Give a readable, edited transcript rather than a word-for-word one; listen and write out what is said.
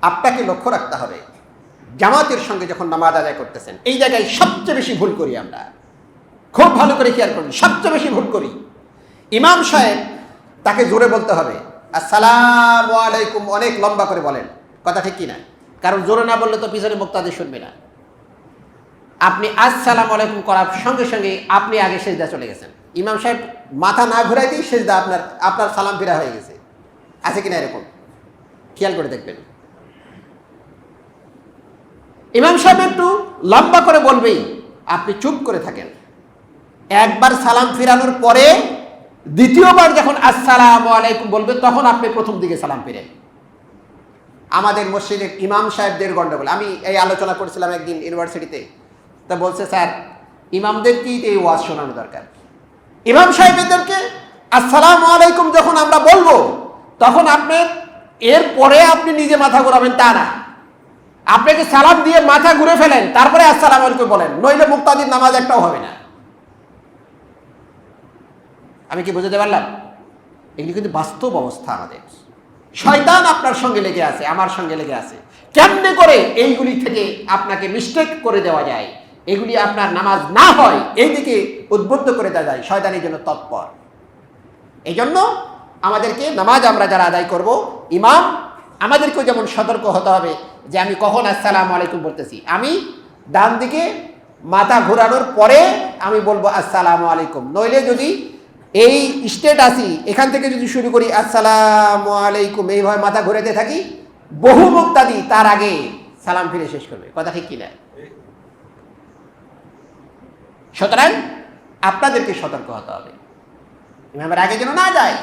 আপনাকে লক্ষ্য রাখতে হবে, জামাতের সঙ্গে যখন নামাজ আদায় করতেছেন, এই জায়গায় সবচেয়ে বেশি ভুল করি আমরা। খুব ভালো করে খেয়াল করুন, সবচেয়ে বেশি ভুল করি। ইমাম সাহেব তাকে জোরে বলতে হবে আসসালামু আলাইকুম, অনেক লম্বা করে বলেন, কথা ঠিক কিনা? কারণ জোরে না বললে তো পিছনে মুক্তাদি শুনবে না। আপনি আসসালামু আলাইকুম করার সঙ্গে সঙ্গে আপনি আগে সেজদা চলে গেছেন, ইমাম সাহেব মাথা না ঘুরাই দিয়ে সেজদা আপনার সালাম ফিরা হয়ে গেছে। আছে কিনা এরকম? খেয়াল করে দেখবেন। ইমাম সাহেব একটু লম্বা করে বলবেই, আপনি চুপ করে থাকেন। একবার সালাম ফিরানোর পরে দ্বিতীয়বার যখন আসসালামু আলাইকুম বলবে, তখন আপনি প্রথম দিকে সালাম ফিরেন। আমাদের মসজিদের ইমাম সাহেবদের গন্ডগোল। আমি এই আলোচনা করছিলাম একদিন ইউনিভার্সিটিতে, তা বলছে স্যার ইমামদেরকেই এই ওয়াজ শোনানো দরকার। ইমাম সাহেবদেরকে আসসালামু আলাইকুম যখন আমরা বলবো, তখন আপনি এরপরে আপনি নিজে মাথা ঘুরাবেন তা না, আপনাকে সালাম দিয়ে মাথা ঘুরে ফেলেন, তারপরে আসসালামু আলাইকুম বলেন, নইলে মুক্তাদির নামাজ একটাও হবে না। আমি কি বুঝতে পারলাম? এগুলি কিন্তু বাস্তব অবস্থা। আমাদের শয়তান আপনার সঙ্গে লেগে আছে, আমার সঙ্গে লেগে আছে। কেমনে করে এইগুলি থেকে আপনাকে মিস্টেক করে দেওয়া যায়, এগুলি আপনার নামাজ না হয় এইদিকে উদ্বুদ্ধ করে দেওয়া যায়, শয়তানের জন্য তৎপর। এই জন্য আমাদেরকে নামাজ আমরা যারা আদায় করব, ইমাম আমাদেরকেও যেমন সতর্ক হতে হবে যে আমি কখন আসসালামু আলাইকুম বলতেছি। আমি ডান দিকে মাথা ঘোরানোর পরে আমি বলবো আসসালামু আলাইকুম, নইলে যদি এই স্টেট আসি, এখান থেকে যদি শুরু করি আসসালামু আলাইকুম এইভাবে মাথা ঘুরাতে থাকি, বহু মুক্তাদি তার আগে সালাম ফিরে শেষ করবে, কথা ঠিক কিনা? সুতরাং আপনাদেরকে সতর্ক হতে হবে, ইমামের আগে যেন না যায়।